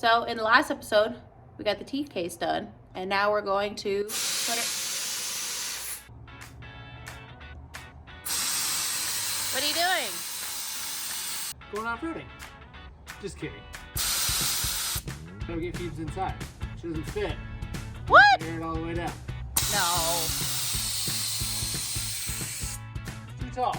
So in the last episode, we got the teeth case done, and now we're going to put it. What are you doing? Going off-roading. Just kidding. Gotta get Phoebe's inside. She doesn't fit. What? Air it all the way down. No. Too tall.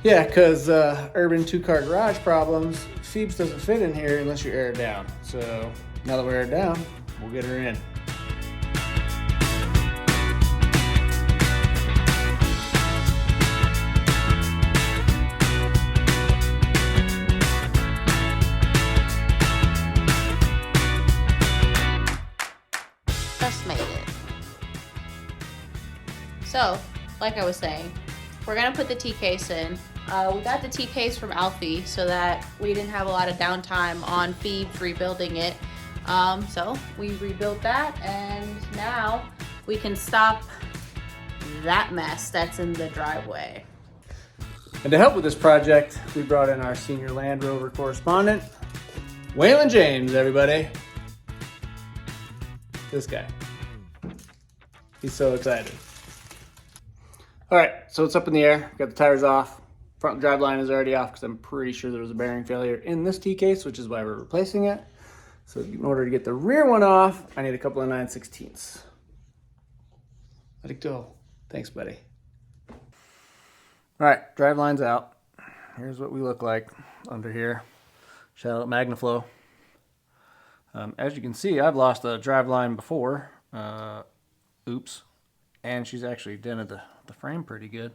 Yeah, because urban two-car garage problems, Phoebe's doesn't fit in here unless you air it down. So now that we air it down, we'll get her in. Just made it. So, like I was saying, we're gonna put the T-case in. We got the T-case from Alfie so that we didn't have a lot of downtime on Phoebe rebuilding it. So we rebuilt that, and now we can stop that mess that's in the driveway. And to help with this project, we brought in our senior Land Rover correspondent, Waylon James, everybody. This guy. He's so excited. All right, so it's up in the air. Got the tires off. Front drive line is already off because I'm pretty sure there was a bearing failure in this T-case, which is why we're replacing it. So in order to get the rear one off, I need a couple of 9/16. Let it go. Thanks, buddy. All right, drive line's out. Here's what we look like under here. Shout out MagnaFlow. As you can see, I've lost a drive line before. Oops. And she's actually dented the frame pretty good.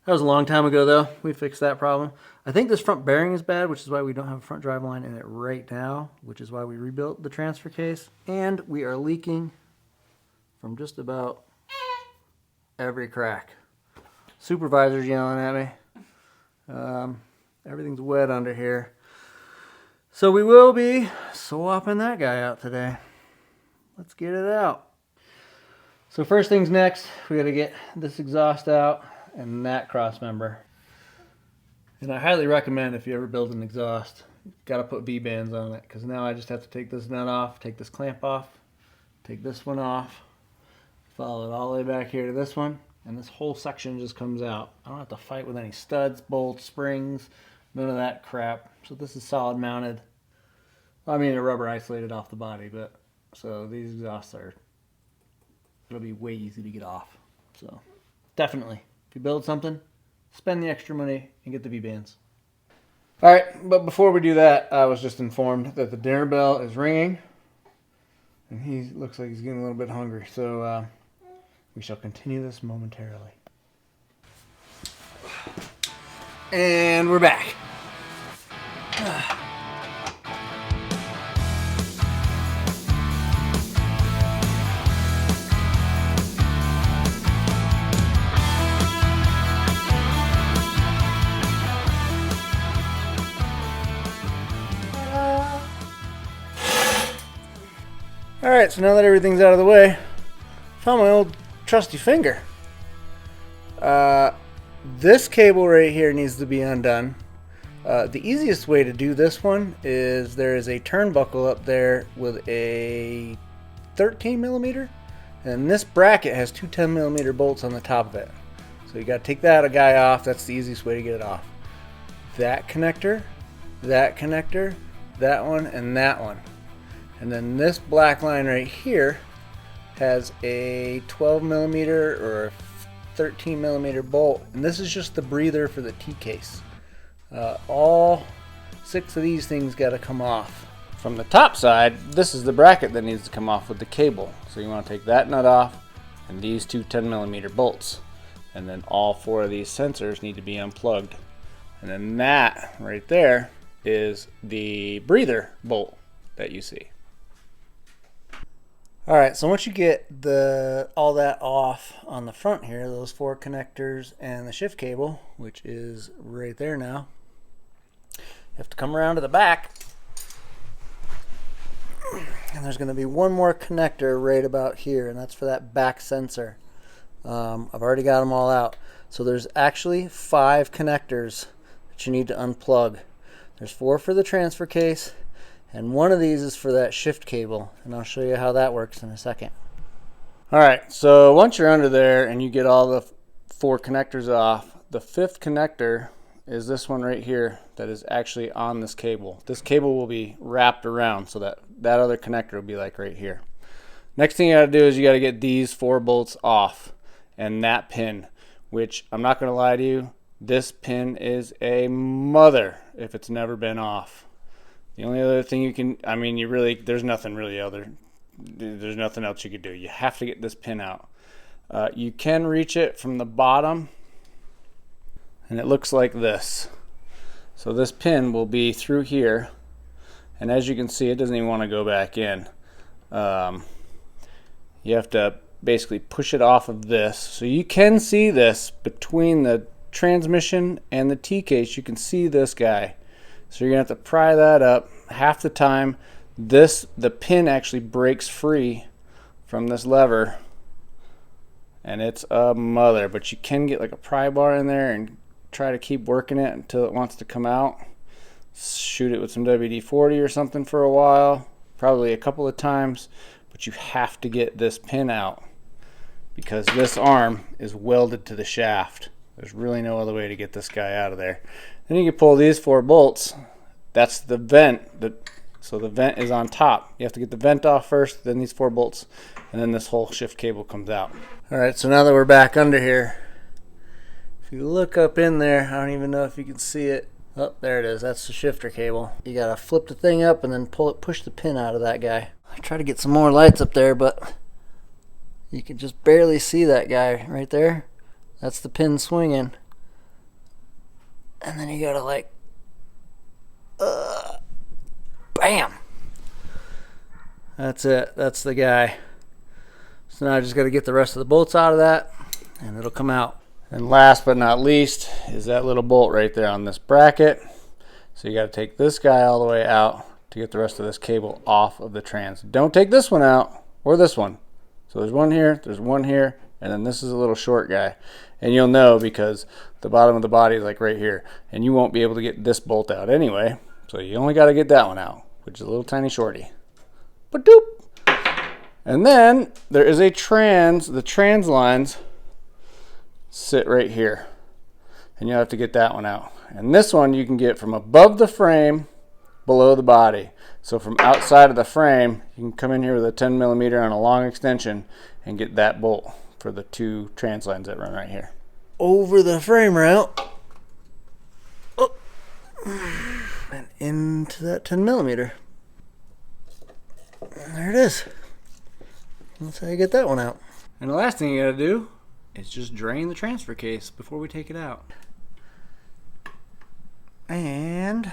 That was a long time ago, though. We fixed that problem. I think this front bearing is bad, which is why we don't have a front drive line in it right now, which is why we rebuilt the transfer case. And we are leaking from just about every crack. Supervisor's yelling at me. Everything's wet under here. So we will be swapping that guy out today. Let's get it out. So first things next, we got to get this exhaust out and that cross member. And I highly recommend, if you ever build an exhaust, got to put V-bands on it, because now I just have to take this nut off, take this clamp off, take this one off, follow it all the way back here to this one, and this whole section just comes out. I don't have to fight with any studs, bolts, springs, none of that crap. So this is solid mounted. I mean, a rubber isolated off the body, but so these exhausts are, it'll be way easy to get off. So definitely, if you build something, spend the extra money and get the V-bands. All right, but before we do that, I was just informed that the dinner bell is ringing, and he looks like he's getting a little bit hungry. So we shall continue this momentarily. And we're back. Alright, so now that everything's out of the way, I found my old trusty finger. This cable right here needs to be undone. The easiest way to do this one is there is a turnbuckle up there with a 13 millimeter, and this bracket has two 10 millimeter bolts on the top of it. So you got to take that guy off. That's the easiest way to get it off. That connector, that one, and that one. And then this black line right here has a 12 millimeter or a 13 millimeter bolt, and this is just the breather for the T-case. All 6 of these things got to come off. From the top side, this is the bracket that needs to come off with the cable. So you want to take that nut off and these two 10 millimeter bolts, and then all 4 of these sensors need to be unplugged. And then that right there is the breather bolt that you see. Alright, so once you get all that off on the front here, those 4 connectors and the shift cable, which is right there now, you have to come around to the back, and there's going to be one more connector right about here, and that's for that back sensor. I've already got them all out. So there's actually 5 connectors that you need to unplug. There's 4 for the transfer case, And one of these is for that shift cable, and I'll show you how that works in a second. All right, so once you're under there and you get all the 4 connectors off, the 5th connector is this one right here that is actually on this cable. This cable will be wrapped around so that that other connector will be like right here. Next thing you gotta do is you gotta get these 4 bolts off and that pin, which I'm not gonna lie to you, this pin is a mother if it's never been off. The only other thing you can, I mean, there's nothing else you could do. You have to get this pin out. You can reach it from the bottom, and it looks like this. So this pin will be through here, and as you can see, it doesn't even want to go back in. You have to basically push it off of this. So you can see this between the transmission and the T-case. You can see this guy. So you're gonna have to pry that up. Half the time, the pin actually breaks free from this lever, and it's a mother. But you can get like a pry bar in there and try to keep working it until it wants to come out. Shoot it with some WD-40 or something for a while, probably a couple of times. But you have to get this pin out because this arm is welded to the shaft. There's really no other way to get this guy out of there. Then you can pull these 4 bolts. That's the vent. So the vent is on top. You have to get the vent off first, then these 4 bolts, and then this whole shift cable comes out. All right, so now that we're back under here, if you look up in there, I don't even know if you can see it. Oh, there it is. That's the shifter cable. You gotta flip the thing up and then push the pin out of that guy. I try to get some more lights up there, but you can just barely see that guy right there. That's the pin swinging. And then you gotta like, bam! That's it. That's the guy. So now I just gotta get the rest of the bolts out of that, and it'll come out. And last but not least is that little bolt right there on this bracket. So you gotta take this guy all the way out to get the rest of this cable off of the trans. Don't take this one out, or this one. So there's one here, and then this is a little short guy. And you'll know because the bottom of the body is like right here, and you won't be able to get this bolt out anyway. So you only got to get that one out, which is a little tiny shorty. Ba-doop! And then there is a the trans lines sit right here, and you'll have to get that one out. And this one you can get from above the frame, below the body. So from outside of the frame, you can come in here with a 10mm on a long extension and get that bolt for the 2 trans lines that run right here. Over the frame route, oh, and into that 10mm. And there it is. That's how you get that one out. And the last thing you gotta do is just drain the transfer case before we take it out. And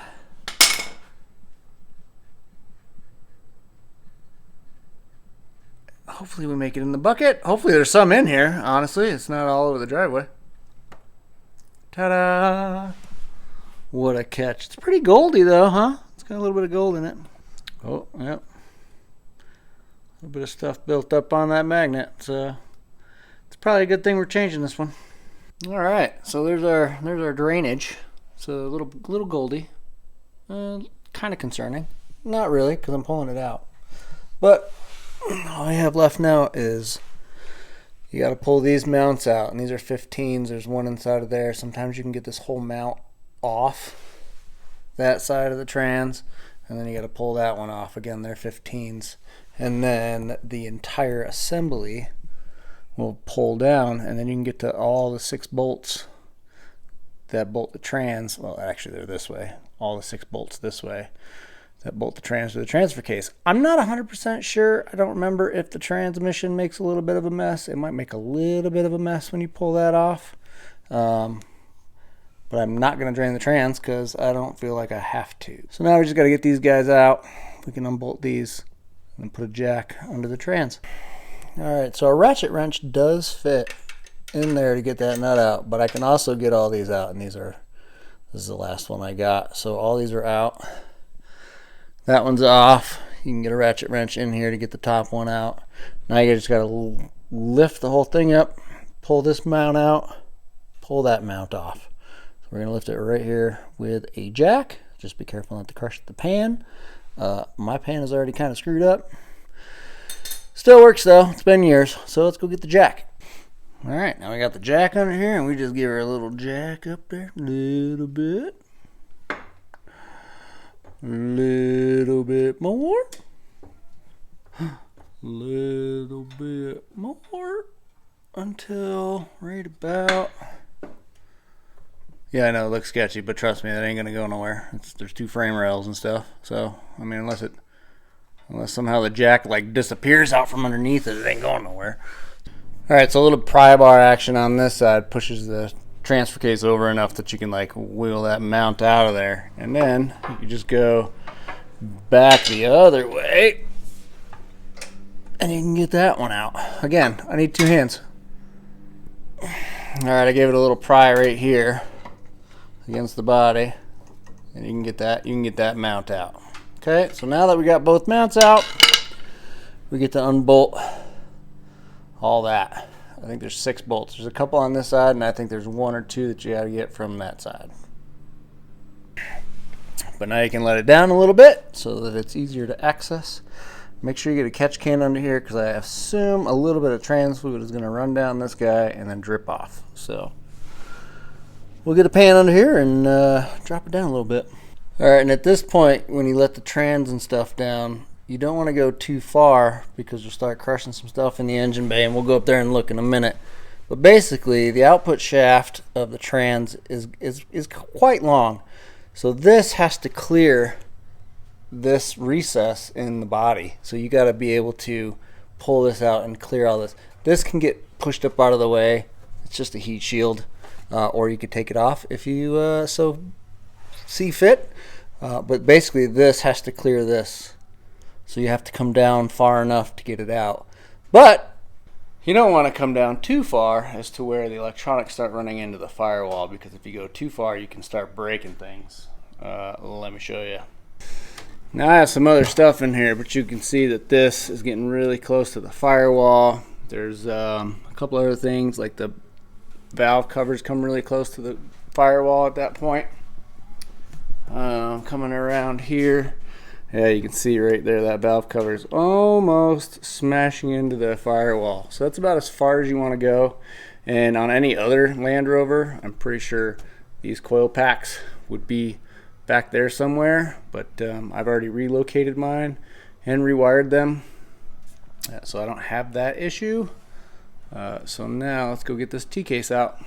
hopefully we make it in the bucket. Hopefully there's some in here. Honestly, it's not all over the driveway. Ta-da! What a catch. It's pretty goldy though, huh? It's got a little bit of gold in it. Oh, yep. A little bit of stuff built up on that magnet. So it's probably a good thing we're changing this one. All right, so there's our drainage. So a little goldy. Kind of concerning. Not really, because I'm pulling it out. But all I have left now is you got to pull these mounts out, and these are 15s. There's one inside of there. Sometimes you can get this whole mount off that side of the trans, and then you got to pull that one off. Again, they're 15s, and then the entire assembly will pull down, and then you can get to all the 6 bolts that bolt the trans. Well, actually they're this way. All the 6 bolts this way that bolt the trans to the transfer case. I'm not 100% sure. I don't remember if the transmission makes a little bit of a mess. It might make a little bit of a mess when you pull that off. But I'm not going to drain the trans because I don't feel like I have to. So now we just got to get these guys out. We can unbolt these and then put a jack under the trans. Alright, so a ratchet wrench does fit in there to get that nut out, but I can also get all these out, and this is the last one I got. So all these are out. That one's off. You can get a ratchet wrench in here to get the top one out. Now you just got to lift the whole thing up, pull this mount out, pull that mount off. So we're going to lift it right here with a jack. Just be careful not to crush the pan. My pan is already kind of screwed up. Still works though. It's been years. So let's go get the jack. All right, now we got the jack under here, and we just give her a little jack up there, a little bit more, little bit more, until right about. Yeah, I know it looks sketchy, but trust me, that ain't gonna go nowhere. There's 2 frame rails and stuff, so I mean, unless somehow the jack like disappears out from underneath it, it ain't going nowhere. All right, so a little pry bar action on this side pushes the transfer case over enough that you can like wheel that mount out of there, and then you just go back the other way, and you can get that one out. Again, I need 2 hands. All right, I gave it a little pry right here against the body, and you can get that mount out. Okay, so now that we got both mounts out, we get to unbolt all that. I think there's 6 bolts. There's a couple on this side, and I think there's 1 or 2 that you got to get from that side. But now you can let it down a little bit so that it's easier to access. Make sure you get a catch can under here, because I assume a little bit of trans fluid is going to run down this guy and then drip off. So we'll get a pan under here and drop it down a little bit. All right, and at this point, when you let the trans and stuff down, you don't want to go too far, because you'll start crushing some stuff in the engine bay, and we'll go up there and look in a minute. But basically, the output shaft of the trans is quite long. So this has to clear this recess in the body. So you got to be able to pull this out and clear all this. This can get pushed up out of the way. It's just a heat shield, or you could take it off if you so see fit. But basically, this has to clear this. So you have to come down far enough to get it out. But you don't want to come down too far as to where the electronics start running into the firewall, because if you go too far, you can start breaking things. Let me show you. Now I have some other stuff in here, but you can see that this is getting really close to the firewall. There's a couple other things, like the valve covers come really close to the firewall at that point. Coming around here. Yeah, you can see right there that valve cover is almost smashing into the firewall. So that's about as far as you want to go. And on any other Land Rover, I'm pretty sure these coil packs would be back there somewhere. But I've already relocated mine and rewired them. So I don't have that issue. So now let's go get this T-case out.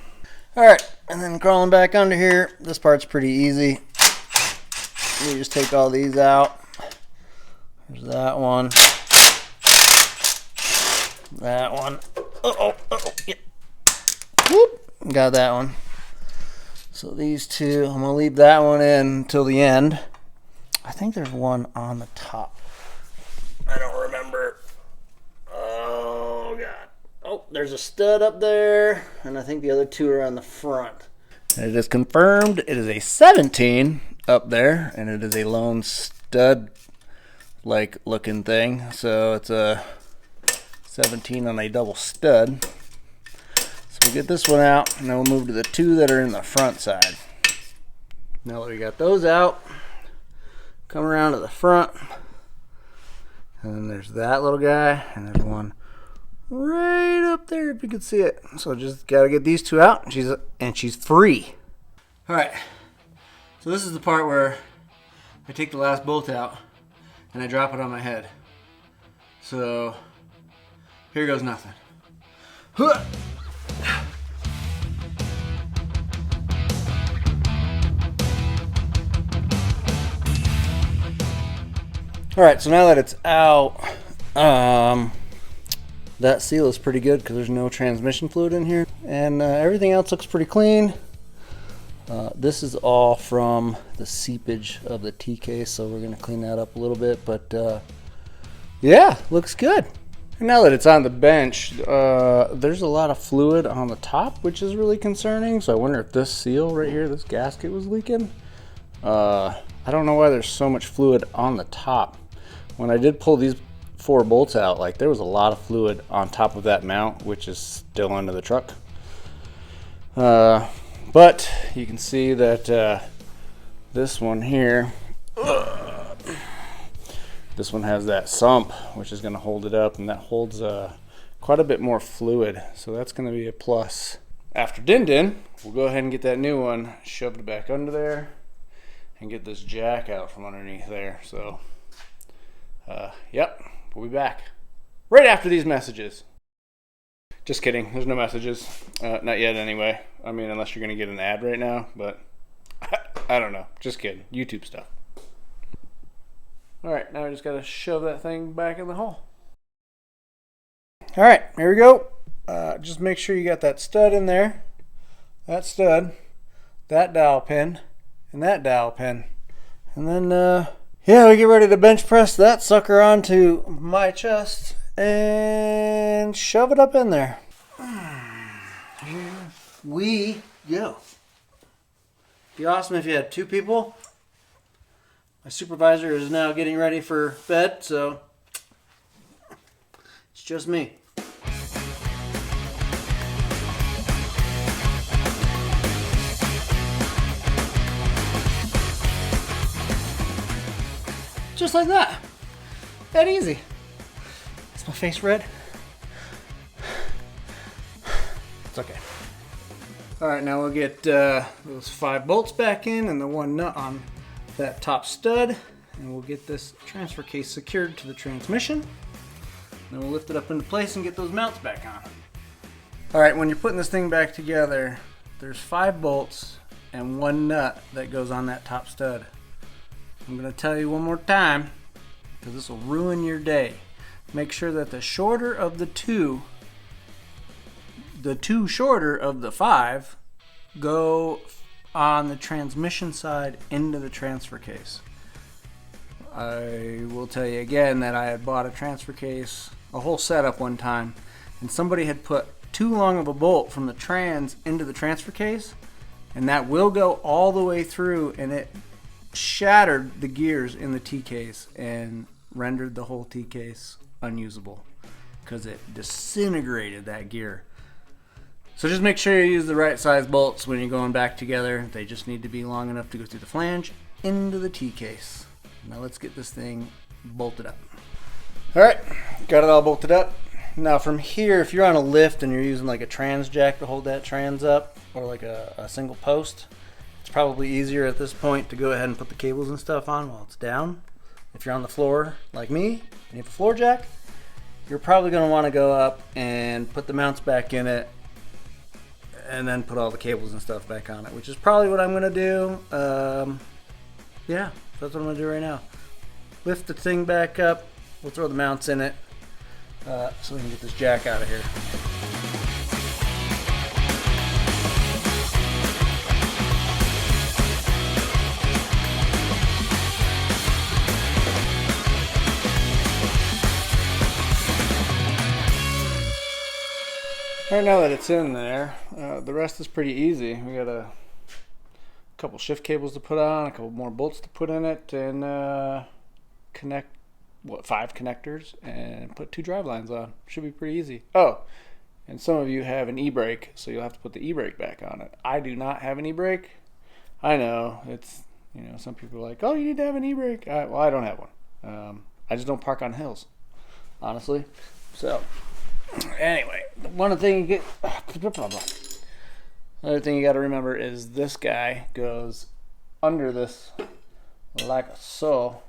All right, and then crawling back under here, this part's pretty easy. You just take all these out. There's that one. That one. Yeah. Whoop. Got that one. So these 2, I'm gonna leave that one in until the end. I think there's one on the top. I don't remember. Oh God. Oh, there's a stud up there, and I think the other 2 are on the front. And it is confirmed it is a 17 up there, and it is a lone stud like looking thing. So it's a 17 on a double stud. So we'll get this one out, and then we'll move to the 2 that are in the front side. Now that we got those out, come around to the front, and then there's that little guy, and there's one right up there if you can see it. So just gotta get these 2 out, and she's free. All right, so this is the part where I take the last bolt out and I drop it on my head. So here goes nothing. All right, so now that it's out, that seal is pretty good because there's no transmission fluid in here, and everything else looks pretty clean. This is all from the seepage of the T-case, so we're going to clean that up a little bit, but yeah, looks good. And now that it's on the bench, there's a lot of fluid on the top, which is really concerning, so I wonder if this seal right here, this gasket, was leaking. I don't know why there's so much fluid on the top. When I did pull these 4 bolts out, like, there was a lot of fluid on top of that mount, which is still under the truck. But you can see that this one here This one has that sump, which is going to hold it up, and that holds quite a bit more fluid, so that's going to be a plus. After Din, we'll go ahead and get that new one shoved back under there and get this jack out from underneath there. So yep, we'll be back right after these messages. Just kidding, there's no messages, not yet anyway. I mean, unless you're gonna get an ad right now, but I don't know, just kidding, YouTube stuff. All right, now I just gotta shove that thing back in the hole. All right, here we go. Just make sure you got that stud in there, that stud, that dowel pin, and that dowel pin. And then, yeah, we get ready to bench press that sucker onto my chest and shove it up in there. Here we go. Be awesome if you had 2 people. My supervisor is now getting ready for bed, so it's just me. Just like that. That easy. Is my face red? It's okay. Alright, now we'll get those 5 bolts back in and the 1 nut on that top stud. And we'll get this transfer case secured to the transmission. Then we'll lift it up into place and get those mounts back on. Alright, when you're putting this thing back together, there's 5 bolts and 1 nut that goes on that top stud. I'm going to tell you one more time, because this will ruin your day. Make sure that the shorter of the 2 shorter of the 5 go on the transmission side into the transfer case. I will tell you again that I had bought a transfer case, a whole setup one time, and somebody had put too long of a bolt from the trans into the transfer case, and that will go all the way through, and it shattered the gears in the T-case and rendered the whole T-case unusable because it disintegrated that gear. So just make sure you use the right size bolts when you're going back together. They just need to be long enough to go through the flange into the T-case. Now let's get this thing bolted up. Alright, got it all bolted up. Now from here, if you're on a lift and you're using like a trans jack to hold that trans up, or like a single post, it's probably easier at this point to go ahead and put the cables and stuff on while it's down. If you're on the floor like me and you have a floor jack, you're probably going to want to go up and put the mounts back in it and then put all the cables and stuff back on it, which is probably what I'm going to do. Yeah, that's what I'm going to do right now. Lift the thing back up. We'll throw the mounts in it so we can get this jack out of here. Right now that it's in there, the rest is pretty easy. We got a couple shift cables to put on, a couple more bolts to put in it, and connect 5 connectors and put 2 drive lines on. Should be pretty easy. Oh, and some of you have an e-brake, so you'll have to put the e-brake back on it. I do not have an e-brake. I know it's, you know, some people are like, oh, you need to have an e-brake. Well, I don't have one. I just don't park on hills, honestly. So anyway, another thing you got to remember is this guy goes under this like so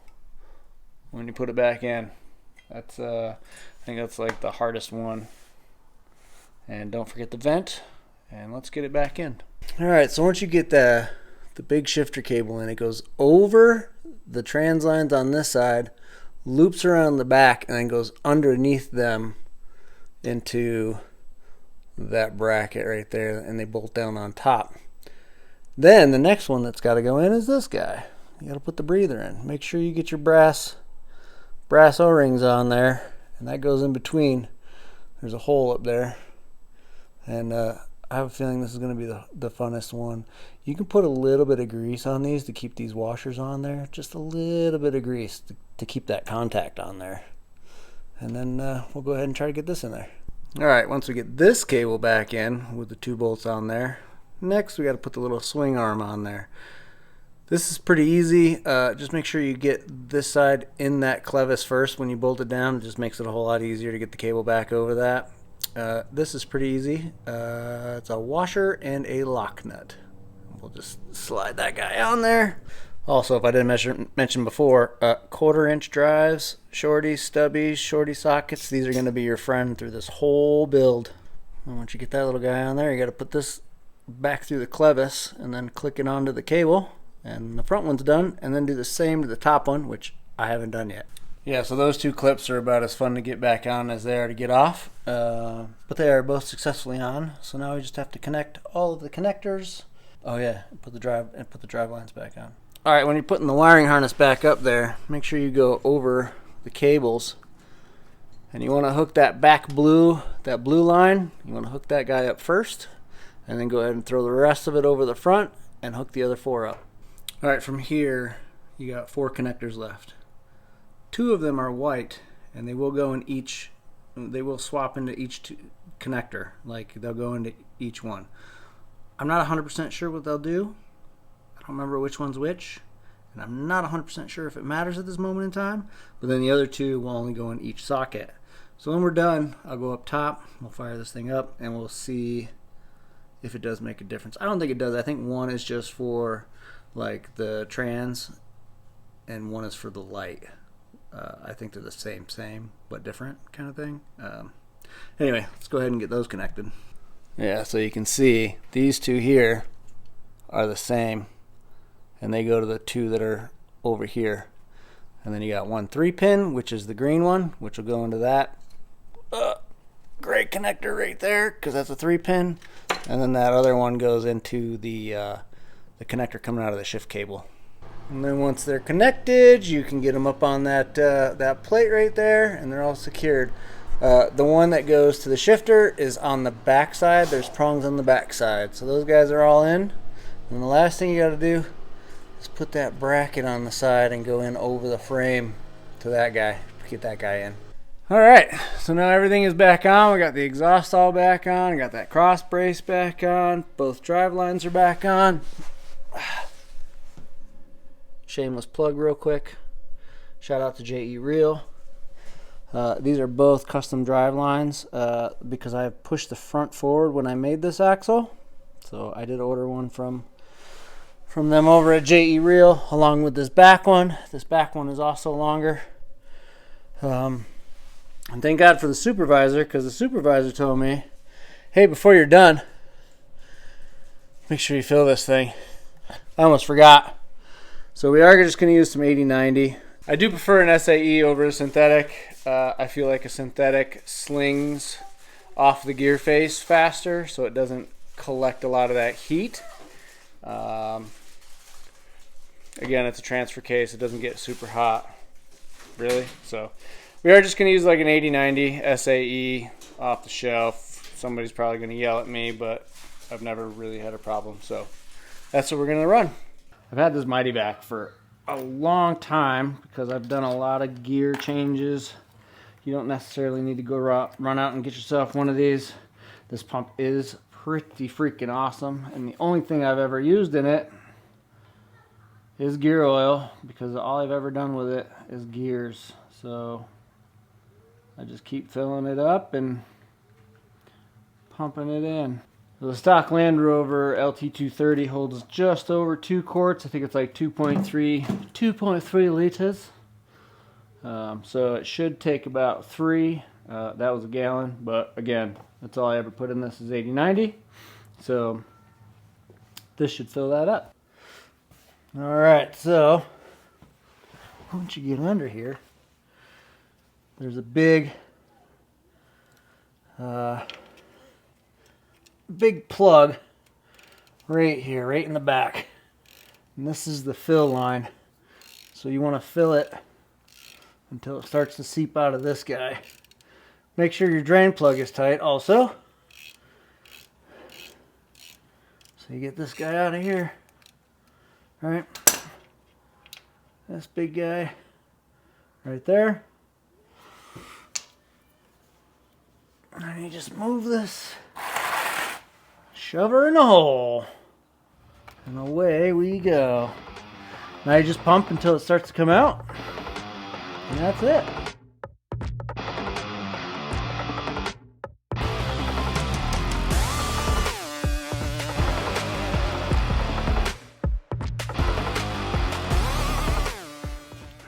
when you put it back in. That's I think that's like the hardest one. And don't forget the vent, and let's get it back in. All right, so once you get the big shifter cable in, it goes over the trans lines on this side, loops around the back, and then goes underneath them into that bracket right there, and they bolt down on top. Then the next one that's got to go in is this guy. You got to put the breather in. Make sure you get your brass O-rings on there, and that goes in between. There's a hole up there, and I have a feeling this is going to be the funnest one. You can put a little bit of grease on these to keep these washers on there, just a little bit of grease to keep that contact on there. And then we'll go ahead and try to get this in there. Alright, once we get this cable back in with the 2 bolts on there, next we got to put the little swing arm on there. This is pretty easy. Just make sure you get this side in that clevis first when you bolt it down. It just makes it a whole lot easier to get the cable back over that. This is pretty easy. It's a washer and a lock nut. We'll just slide that guy on there. Also, if I didn't mention before, 1/4 inch drives, shorties, stubbies, shorty sockets. These are going to be your friend through this whole build. And once you get that little guy on there, you got to put this back through the clevis and then click it onto the cable. And the front one's done, and then do the same to the top one, which I haven't done yet. Yeah, so those two clips are about as fun to get back on as they are to get off. But they are both successfully on, so now we just have to connect all of the connectors. Oh yeah, put the drive lines back on. All right, when you're putting the wiring harness back up there, make sure you go over the cables, and you want to hook that blue line. You want to hook that guy up first, and then go ahead and throw the rest of it over the front and hook the other 4 up. All right, from here, you got 4 connectors left. 2 of them are white, and they will go in each. They will swap into each connector, like they'll go into each one. I'm not 100% sure what they'll do. I don't remember which one's which, and I'm not 100% sure if it matters at this moment in time. But then the other 2 will only go in each socket. So when we're done, I'll go up top. We'll fire this thing up, and we'll see if it does make a difference. I don't think it does. I think one is just for like the trans, and one is for the light. I think they're the same but different kind of thing. Anyway, let's go ahead and get those connected. Yeah, so you can see these 2 here are the same, and they go to the 2 that are over here. And then you got one 3-pin, which is the green one, which will go into that gray connector right there, because that's a 3-pin. And then that other one goes into the connector coming out of the shift cable. And then once they're connected, you can get them up on that plate right there, and they're all secured. The one that goes to the shifter is on the back side. There's prongs on the back side, so those guys are all in. And the last thing you got to do is put that bracket on the side and go in over the frame to that guy to get that guy in. All right, so now everything is back on. We got the exhaust all back on. We got that cross brace back on. Both drive lines are back on. Shameless plug real quick. Shout out to JE Reel. These are both custom drive lines because I pushed the front forward when I made this axle. So I did order one from them over at JE Reel along with this back one. This back one is also longer. And thank God for the supervisor, because the supervisor told me, hey, before you're done, make sure you fill this thing. I almost forgot. So we are just going to use some 80/90. I do prefer an SAE over a synthetic. I feel like a synthetic slings off the gear face faster, so it doesn't collect a lot of that heat. Again, it's a transfer case. It doesn't get super hot, really. So we are just going to use like an 80/90 SAE off the shelf. Somebody's probably going to yell at me, but I've never really had a problem. So that's what we're going to run. I've had this Mighty Vac for a long time because I've done a lot of gear changes. You don't necessarily need to go run out and get yourself one of these. This pump is pretty freaking awesome, and the only thing I've ever used in it is gear oil, because all I've ever done with it is gears. So I just keep filling it up and pumping it in. The stock Land Rover LT230 holds just over 2 quarts. I think it's like 2.3 liters. So it should take about 3. That was a gallon, but again, that's all I ever put in this is 80/90. So this should fill that up. All right, so once you get under here, there's a big plug right here, right in the back, and this is the fill line. So you want to fill it until it starts to seep out of this guy. Make sure your drain plug is tight also. So you get this guy out of here. All right, this big guy right there, and you just move this, shove her in the hole, and away we go. Now you just pump until it starts to come out. And that's it.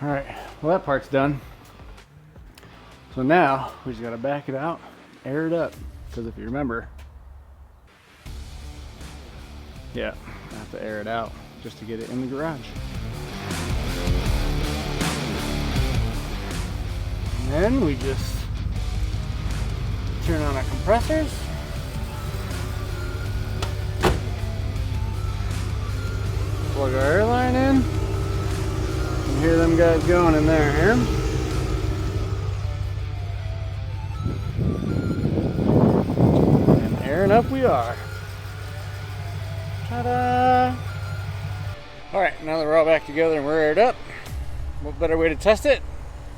All right, well that part's done. So now we just gotta back it out, air it up. Because if you remember, yeah, I have to air it out just to get it in the garage. And then we just turn on our compressors. Plug our air line in. And hear them guys going in there here. And airing up we are. Ta-da! Alright, now that we're all back together and we're aired up, what better way to test it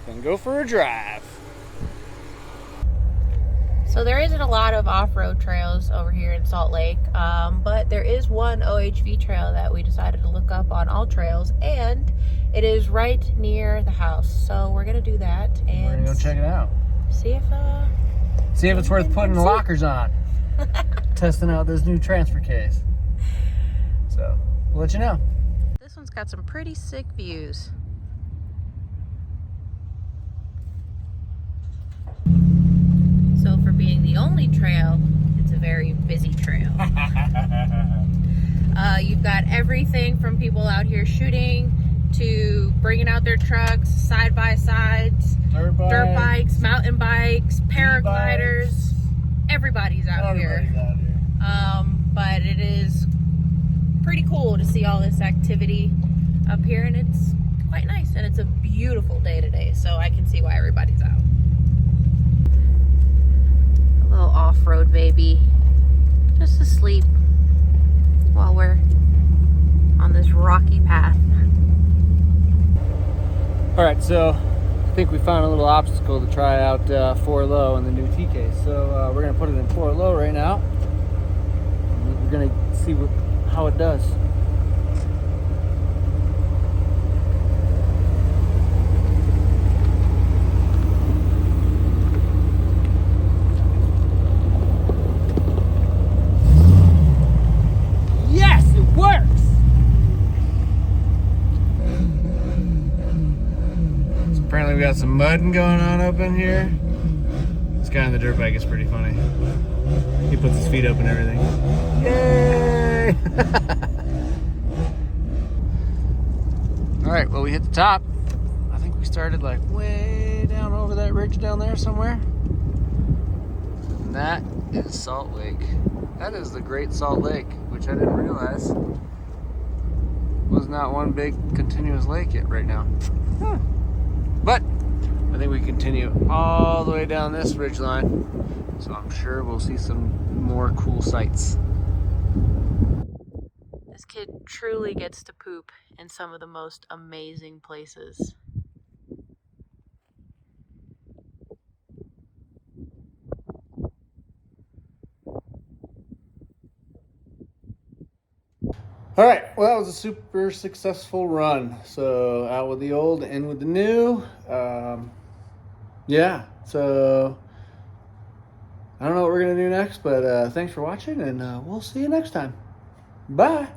than go for a drive? So there isn't a lot of off-road trails over here in Salt Lake, but there is one OHV trail that we decided to look up on All Trails, and it is right near the house. So we're gonna do that and We're gonna go check it out. see if it's worth putting the lockers on. Testing out this new transfer case. So we'll let you know. This one's got some pretty sick views. So for being the only trail, it's a very busy trail. You've got everything from people out here shooting to bringing out their trucks, side-by-sides, dirt bikes, mountain bikes, paragliders. Everybody's out here. But it is pretty cool to see all this activity up here, and it's quite nice, and it's a beautiful day today, so I can see why everybody's out. A little off-road baby, just asleep while we're on this rocky path. All right, so I think we found a little obstacle to try out 4 low in the new T case. So we're gonna put it in 4 low right now. We're gonna see how it does. Yes, it works! So apparently we got some mudding going on up in here. This guy on the dirt bike is pretty funny. He puts his feet up and everything. Yay! All right, well, we hit the top. I think we started like way down over that ridge down there somewhere. And that is Salt Lake. That is the Great Salt Lake, which I didn't realize was not one big continuous lake yet right now. Huh. But I think we continue all the way down this ridge line. So I'm sure we'll see some more cool sights. This kid truly gets to poop in some of the most amazing places. All right, well, that was a super successful run. So out with the old, in with the new. Yeah, so I don't know what we're gonna do next, but thanks for watching, and we'll see you next time. Bye.